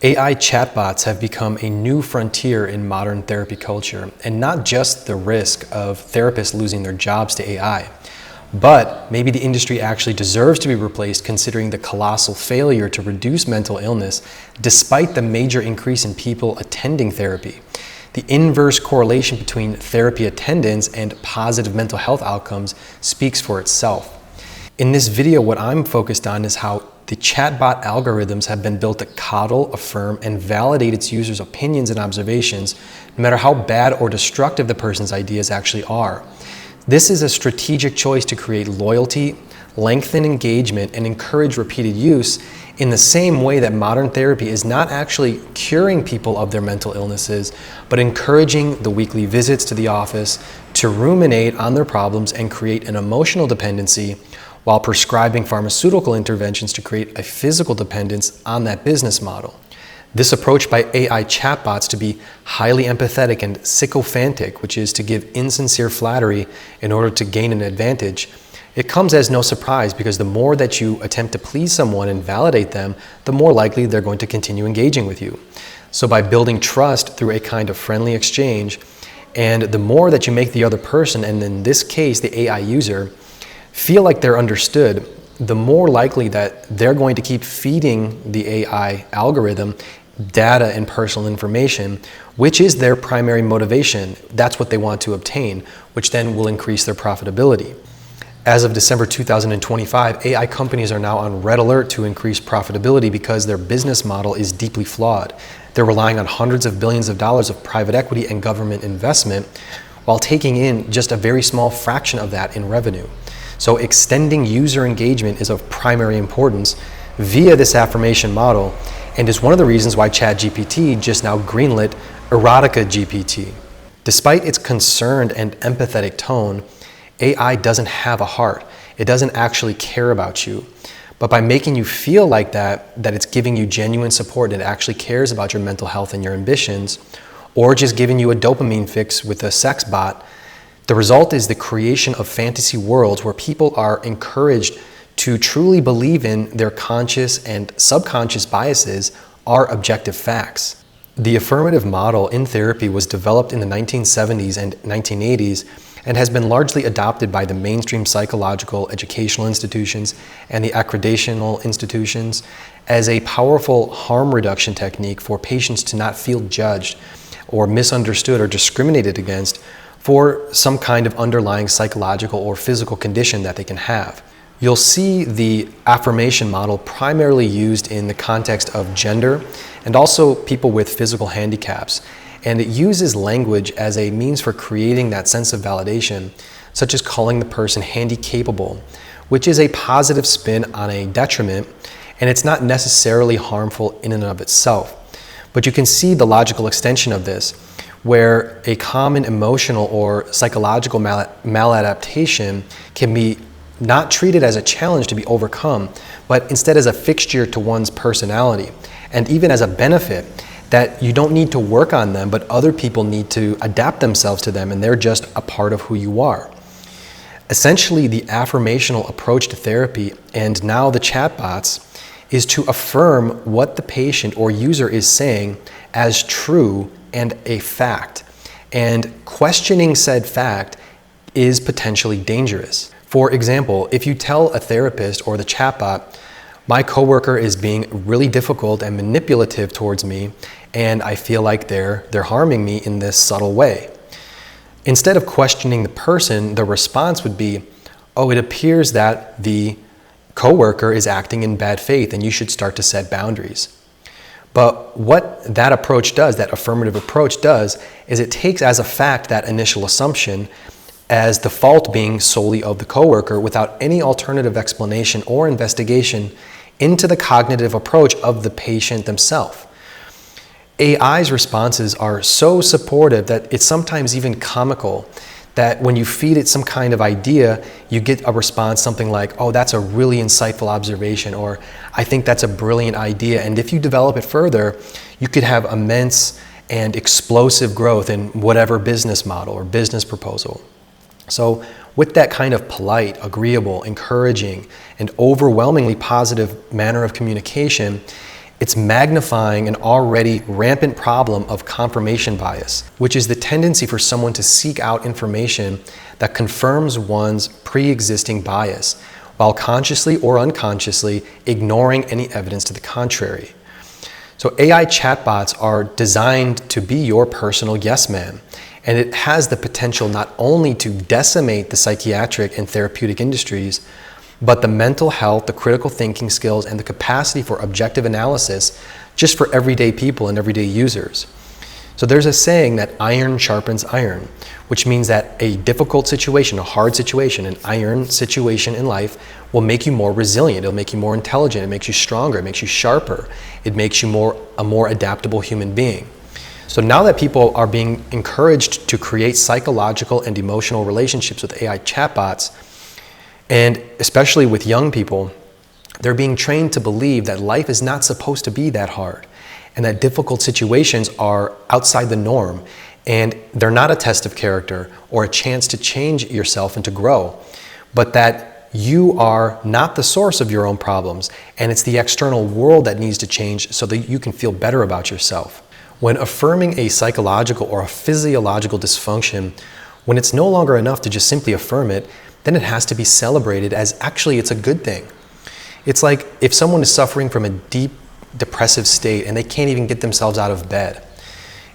AI chatbots have become a new frontier in modern therapy culture, and not just the risk of therapists losing their jobs to AI, but maybe the industry actually deserves to be replaced considering the colossal failure to reduce mental illness despite the major increase in people attending therapy. The inverse correlation between therapy attendance and positive mental health outcomes speaks for itself. In this video, what I'm focused on is how the chatbot algorithms have been built to coddle, affirm, and validate its users' opinions and observations, no matter how bad or destructive the person's ideas actually are. This is a strategic choice to create loyalty, lengthen engagement, and encourage repeated use in the same way that modern therapy is not actually curing people of their mental illnesses, but encouraging the weekly visits to the office to ruminate on their problems and create an emotional dependency, while prescribing pharmaceutical interventions to create a physical dependence on that business model. This approach by AI chatbots to be highly empathetic and sycophantic, which is to give insincere flattery in order to gain an advantage, it comes as no surprise because the more that you attempt to please someone and validate them, the more likely they're going to continue engaging with you. So by building trust through a kind of friendly exchange, and the more that you make the other person, and in this case the AI user, feel like they're understood, the more likely that they're going to keep feeding the AI algorithm data and personal information, which is their primary motivation. That's what they want to obtain, which then will increase their profitability. As of December 2025, AI companies are now on red alert to increase profitability because their business model is deeply flawed. They're relying on hundreds of billions of dollars of private equity and government investment while taking in just a very small fraction of that in revenue. So extending user engagement is of primary importance via this affirmation model, and is one of the reasons why ChatGPT just now greenlit Erotica GPT. Despite its concerned and empathetic tone, AI doesn't have a heart. It doesn't actually care about you. But by making you feel like that it's giving you genuine support and it actually cares about your mental health and your ambitions, or just giving you a dopamine fix with a sex bot, the result is the creation of fantasy worlds where people are encouraged to truly believe in their conscious and subconscious biases are objective facts. The affirmative model in therapy was developed in the 1970s and 1980s and has been largely adopted by the mainstream psychological educational institutions and the accreditational institutions as a powerful harm reduction technique for patients to not feel judged or misunderstood or discriminated against for some kind of underlying psychological or physical condition that they can have. You'll see the affirmation model primarily used in the context of gender and also people with physical handicaps. And it uses language as a means for creating that sense of validation, such as calling the person handy-capable, which is a positive spin on a detriment, and it's not necessarily harmful in and of itself. But you can see the logical extension of this, where a common emotional or psychological maladaptation can be not treated as a challenge to be overcome, but instead as a fixture to one's personality, and even as a benefit that you don't need to work on them, but other people need to adapt themselves to them, and they're just a part of who you are. Essentially, the affirmational approach to therapy, and now the chatbots, is to affirm what the patient or user is saying as true and a fact. And questioning said fact is potentially dangerous. For example, if you tell a therapist or the chatbot, my coworker is being really difficult and manipulative towards me, and I feel like they're harming me in this subtle way. Instead of questioning the person, the response would be, oh, it appears that the coworker is acting in bad faith and you should start to set boundaries. But what that approach does, that affirmative approach does, is it takes as a fact that initial assumption as the fault being solely of the coworker without any alternative explanation or investigation into the cognitive approach of the patient themselves. AI's responses are so supportive that it's sometimes even comical that when you feed it some kind of idea, you get a response something like, oh, that's a really insightful observation, or I think that's a brilliant idea. And if you develop it further, you could have immense and explosive growth in whatever business model or business proposal. So with that kind of polite, agreeable, encouraging, and overwhelmingly positive manner of communication, It's magnifying an already rampant problem of confirmation bias, which is the tendency for someone to seek out information that confirms one's pre-existing bias, while consciously or unconsciously ignoring any evidence to the contrary. So AI chatbots are designed to be your personal yes man, and it has the potential not only to decimate the psychiatric and therapeutic industries, but the mental health, the critical thinking skills, and the capacity for objective analysis just for everyday people and everyday users. So there's a saying that iron sharpens iron, which means that a difficult situation, a hard situation, an iron situation in life will make you more resilient. It'll make you more intelligent. It makes you stronger. It makes you sharper. It makes you a more adaptable human being. So now that people are being encouraged to create psychological and emotional relationships with AI chatbots, and especially with young people, they're being trained to believe that life is not supposed to be that hard, and that difficult situations are outside the norm, and they're not a test of character or a chance to change yourself and to grow, but that you are not the source of your own problems, and it's the external world that needs to change so that you can feel better about yourself. When affirming a psychological or a physiological dysfunction, when it's no longer enough to just simply affirm it, then it has to be celebrated as actually it's a good thing. It's like if someone is suffering from a deep depressive state and they can't even get themselves out of bed.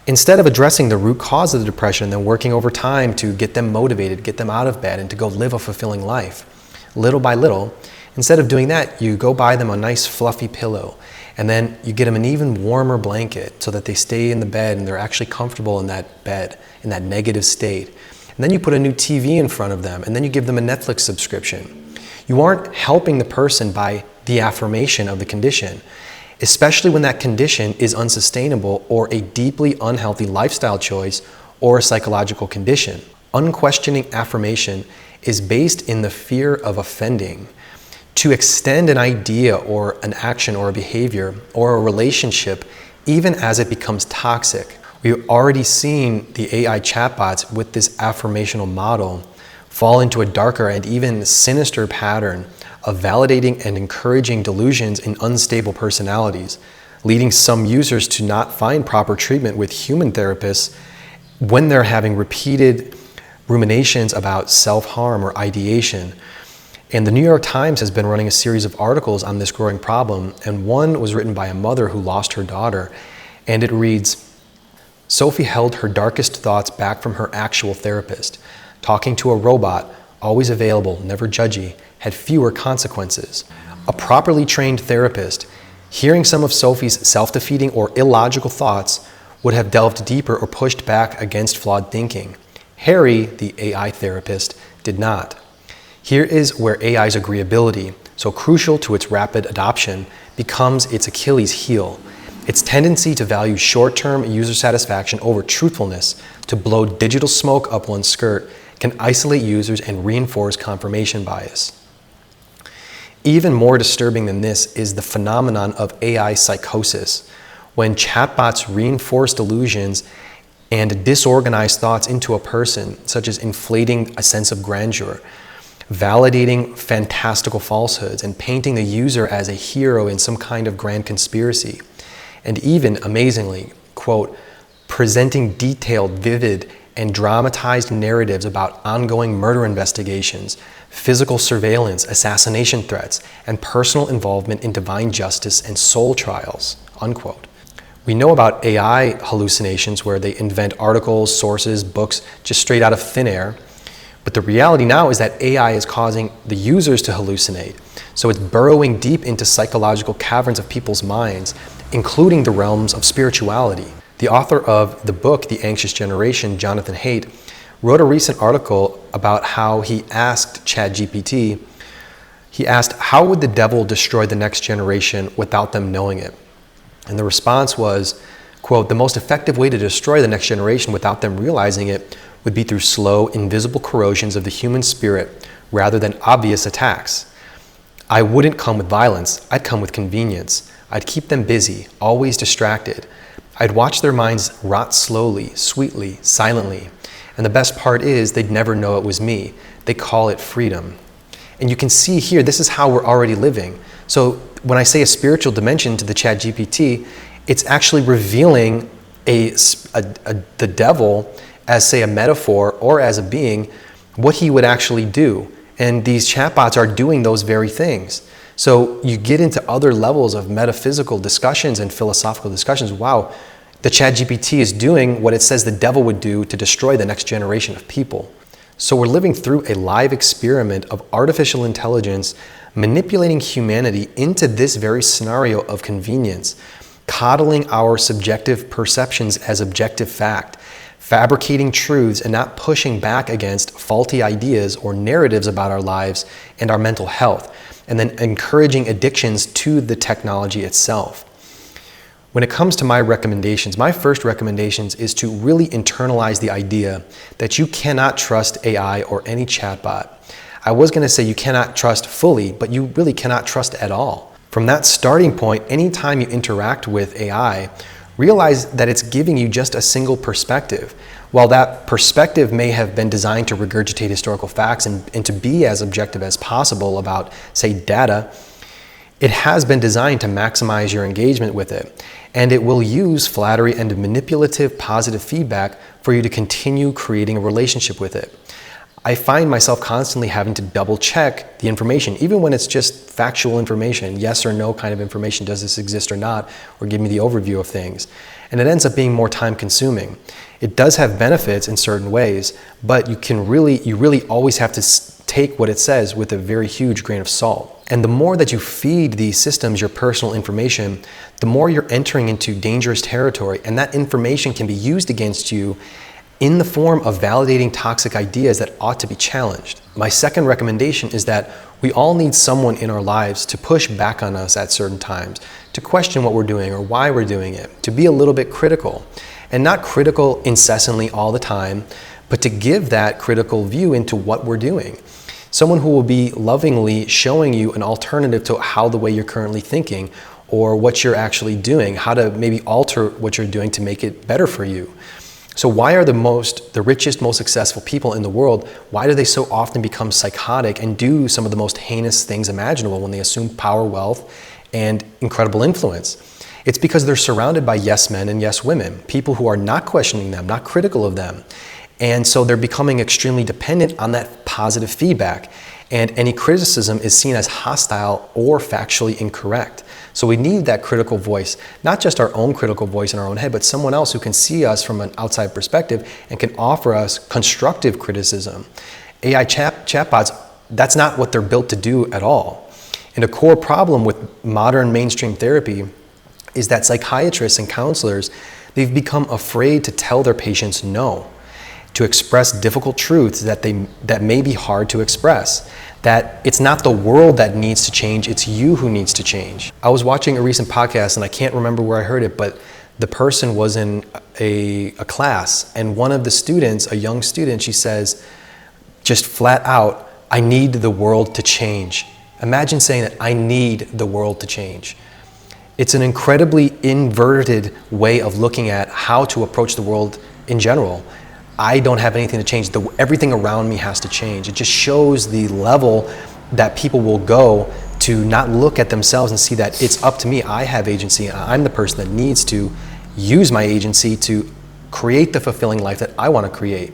Instead of addressing the root cause of the depression and then working overtime to get them motivated, get them out of bed and to go live a fulfilling life, little by little, instead of doing that, you go buy them a nice fluffy pillow and then you get them an even warmer blanket so that they stay in the bed and they're actually comfortable in that bed, in that negative state. And then you put a new TV in front of them, and then you give them a Netflix subscription. You aren't helping the person by the affirmation of the condition, especially when that condition is unsustainable or a deeply unhealthy lifestyle choice or a psychological condition. Unquestioning affirmation is based in the fear of offending. To extend an idea or an action or a behavior or a relationship, even as it becomes toxic. We've already seen the AI chatbots with this affirmational model fall into a darker and even sinister pattern of validating and encouraging delusions in unstable personalities, leading some users to not find proper treatment with human therapists when they're having repeated ruminations about self-harm or ideation. And the New York Times has been running a series of articles on this growing problem, and one was written by a mother who lost her daughter, and it reads, Sophie held her darkest thoughts back from her actual therapist. Talking to a robot, always available, never judgy, had fewer consequences. A properly trained therapist, hearing some of Sophie's self-defeating or illogical thoughts, would have delved deeper or pushed back against flawed thinking. Harry, the AI therapist, did not. Here is where AI's agreeability, so crucial to its rapid adoption, becomes its Achilles heel. Its tendency to value short-term user satisfaction over truthfulness, to blow digital smoke up one's skirt, can isolate users and reinforce confirmation bias. Even more disturbing than this is the phenomenon of AI psychosis, when chatbots reinforce delusions and disorganize thoughts into a person, such as inflating a sense of grandeur, validating fantastical falsehoods, and painting the user as a hero in some kind of grand conspiracy. And even, amazingly, quote, presenting detailed, vivid, and dramatized narratives about ongoing murder investigations, physical surveillance, assassination threats, and personal involvement in divine justice and soul trials, unquote. We know about AI hallucinations where they invent articles, sources, books just straight out of thin air. But the reality now is that AI is causing the users to hallucinate. So it's burrowing deep into psychological caverns of people's minds, including the realms of spirituality. The author of the book, The Anxious Generation, Jonathan Haidt, wrote a recent article about how he asked ChatGPT, he asked, how would the devil destroy the next generation without them knowing it? And the response was, quote, the most effective way to destroy the next generation without them realizing it would be through slow, invisible corrosions of the human spirit rather than obvious attacks. I wouldn't come with violence, I'd come with convenience. I'd keep them busy, always distracted. I'd watch their minds rot slowly, sweetly, silently. And the best part is they'd never know it was me. They call it freedom. And you can see here, this is how we're already living. So when I say a spiritual dimension to the ChatGPT, it's actually revealing the devil as, say, a metaphor or as a being, what he would actually do. And these chatbots are doing those very things. So you get into other levels of metaphysical discussions and philosophical discussions. Wow, the ChatGPT is doing what it says the devil would do to destroy the next generation of people. So we're living through a live experiment of artificial intelligence manipulating humanity into this very scenario of convenience, coddling our subjective perceptions as objective fact, fabricating truths and not pushing back against faulty ideas or narratives about our lives and our mental health, and then encouraging addictions to the technology itself. When it comes to my recommendations, my first recommendations is to really internalize the idea that you cannot trust AI or any chatbot. I was going to say you cannot trust fully, but you really cannot trust at all. From that starting point, anytime you interact with AI, realize that it's giving you just a single perspective. While that perspective may have been designed to regurgitate historical facts and to be as objective as possible about, say, data, it has been designed to maximize your engagement with it. And it will use flattery and manipulative positive feedback for you to continue creating a relationship with it. I find myself constantly having to double check the information, even when it's just factual information, yes or no kind of information, does this exist or not, or give me the overview of things. And it ends up being more time consuming. It does have benefits in certain ways, but you really always have to take what it says with a very huge grain of salt. And the more that you feed these systems your personal information, the more you're entering into dangerous territory, and that information can be used against you in the form of validating toxic ideas that ought to be challenged. My second recommendation is that we all need someone in our lives to push back on us at certain times, to question what we're doing or why we're doing it, to be a little bit critical. And not critical incessantly all the time, but to give that critical view into what we're doing. Someone who will be lovingly showing you an alternative to how the way you're currently thinking or what you're actually doing, how to maybe alter what you're doing to make it better for you. So why are the richest, most successful people in the world, why do they so often become psychotic and do some of the most heinous things imaginable when they assume power, wealth, and incredible influence? It's because they're surrounded by yes men and yes women, people who are not questioning them, not critical of them. And so they're becoming extremely dependent on that positive feedback. And any criticism is seen as hostile or factually incorrect. So we need that critical voice, not just our own critical voice in our own head, but someone else who can see us from an outside perspective and can offer us constructive criticism. AI chatbots, that's not what they're built to do at all. And a core problem with modern mainstream therapy is that psychiatrists and counselors, they've become afraid to tell their patients no, to express difficult truths that may be hard to express, that it's not the world that needs to change, it's you who needs to change. I was watching a recent podcast and I can't remember where I heard it, but the person was in a class and one of the students, a young student, she says, just flat out, I need the world to change. Imagine saying that, I need the world to change. It's an incredibly inverted way of looking at how to approach the world in general. I don't have anything to change. Everything around me has to change. It just shows the level that people will go to not look at themselves and see that it's up to me. I have agency. I'm the person that needs to use my agency to create the fulfilling life that I want to create.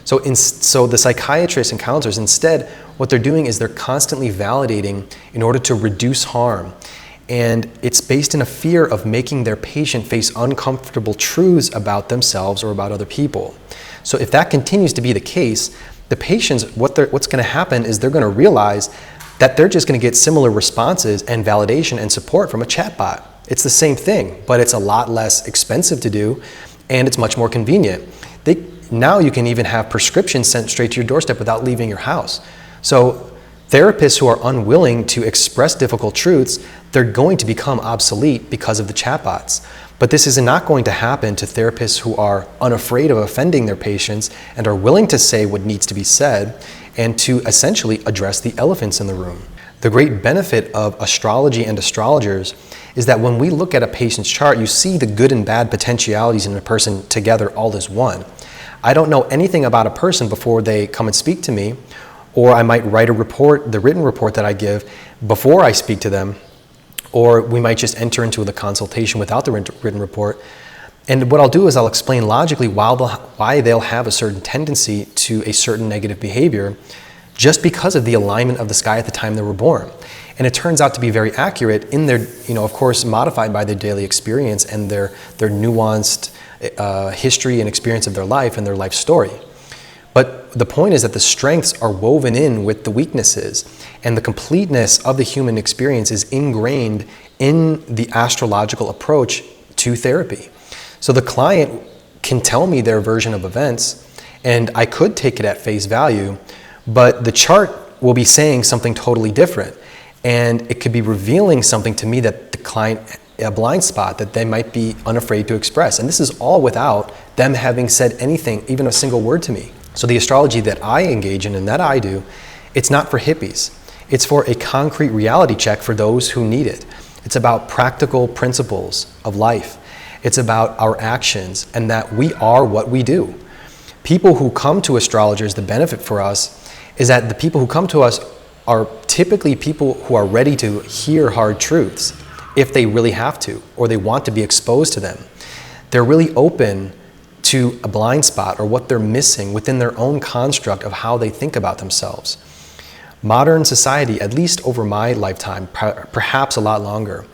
So the psychiatrists and counselors, instead, what they're doing is they're constantly validating in order to reduce harm. And it's based in a fear of making their patient face uncomfortable truths about themselves or about other people. So if that continues to be the case, the patients, what's going to happen is they're going to realize that they're just going to get similar responses and validation and support from a chatbot. It's the same thing, but it's a lot less expensive to do, and it's much more convenient. Now you can even have prescriptions sent straight to your doorstep without leaving your house. So therapists who are unwilling to express difficult truths, they're going to become obsolete because of the chatbots. But this is not going to happen to therapists who are unafraid of offending their patients and are willing to say what needs to be said and to essentially address the elephants in the room. The great benefit of astrology and astrologers is that when we look at a patient's chart, you see the good and bad potentialities in a person together all as one. I don't know anything about a person before they come and speak to me, or I might write a report, the written report that I give, before I speak to them, or we might just enter into the consultation without the written report. And what I'll do is I'll explain logically why they'll have a certain tendency to a certain negative behavior just because of the alignment of the sky at the time they were born. And it turns out to be very accurate in their, of course, modified by their daily experience and their nuanced history and experience of their life and their life story. But the point is that the strengths are woven in with the weaknesses, and the completeness of the human experience is ingrained in the astrological approach to therapy. So the client can tell me their version of events, and I could take it at face value, but the chart will be saying something totally different. And it could be revealing something to me that the client, a blind spot that they might be unafraid to express. And this is all without them having said anything, even a single word to me. So the astrology that I engage in and that I do, it's not for hippies. It's for a concrete reality check for those who need it. It's about practical principles of life. It's about our actions and that we are what we do. People who come to astrologers, the benefit for us is that the people who come to us are typically people who are ready to hear hard truths if they really have to, or they want to be exposed to them. They're really open to a blind spot or what they're missing within their own construct of how they think about themselves. Modern society, at least over my lifetime, perhaps a lot longer,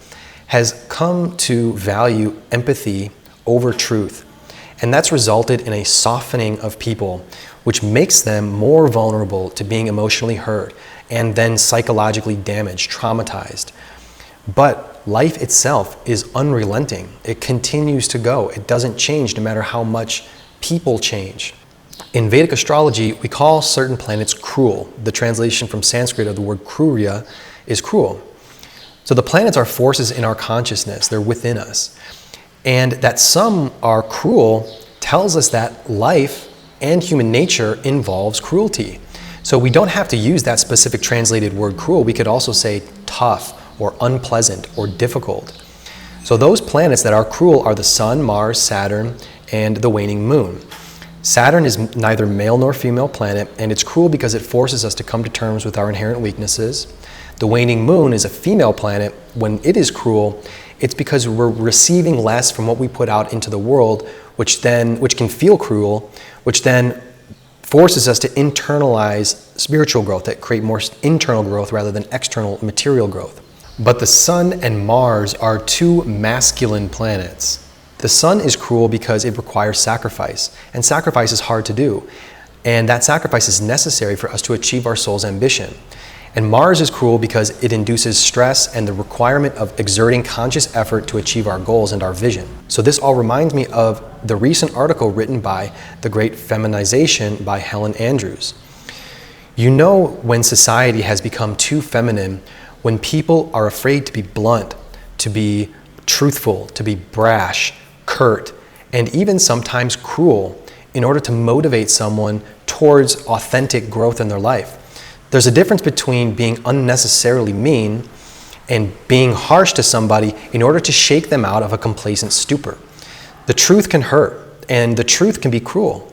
has come to value empathy over truth. And that's resulted in a softening of people, which makes them more vulnerable to being emotionally hurt and then psychologically damaged, traumatized. But life itself is unrelenting. It continues to go. It doesn't change no matter how much people change. In Vedic astrology, we call certain planets cruel. The translation from Sanskrit of the word kruya is cruel. So the planets are forces in our consciousness. They're within us. And that some are cruel tells us that life and human nature involves cruelty. So we don't have to use that specific translated word cruel. We could also say tough or unpleasant or difficult. So those planets that are cruel are the Sun, Mars, Saturn, and the waning moon. Saturn is neither male nor female planet, and it's cruel because it forces us to come to terms with our inherent weaknesses. The waning moon is a female planet. When it is cruel, it's because we're receiving less from what we put out into the world, which can feel cruel, which then forces us to internalize spiritual growth, that create more internal growth rather than external material growth. But the Sun and Mars are two masculine planets. The Sun is cruel because it requires sacrifice, and sacrifice is hard to do. And that sacrifice is necessary for us to achieve our soul's ambition. And Mars is cruel because it induces stress and the requirement of exerting conscious effort to achieve our goals and our vision. So this all reminds me of the recent article written by The Great Feminization by Helen Andrews. You know when society has become too feminine, when people are afraid to be blunt, to be truthful, to be brash, curt, and even sometimes cruel in order to motivate someone towards authentic growth in their life. There's a difference between being unnecessarily mean and being harsh to somebody in order to shake them out of a complacent stupor. The truth can hurt, and the truth can be cruel,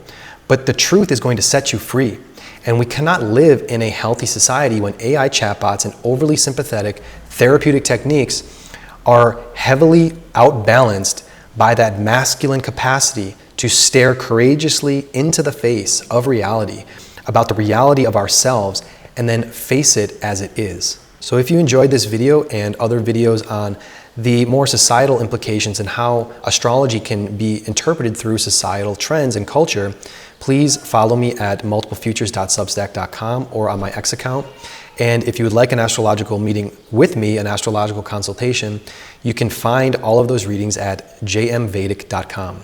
but the truth is going to set you free. And we cannot live in a healthy society when AI chatbots and overly sympathetic therapeutic techniques are heavily outbalanced by that masculine capacity to stare courageously into the face of reality, about the reality of ourselves, and then face it as it is. So if you enjoyed this video and other videos on the more societal implications and how astrology can be interpreted through societal trends and culture, please follow me at multiplefutures.substack.com or on my X account. And if you would like an astrological meeting with me, an astrological consultation, you can find all of those readings at jmvedic.com.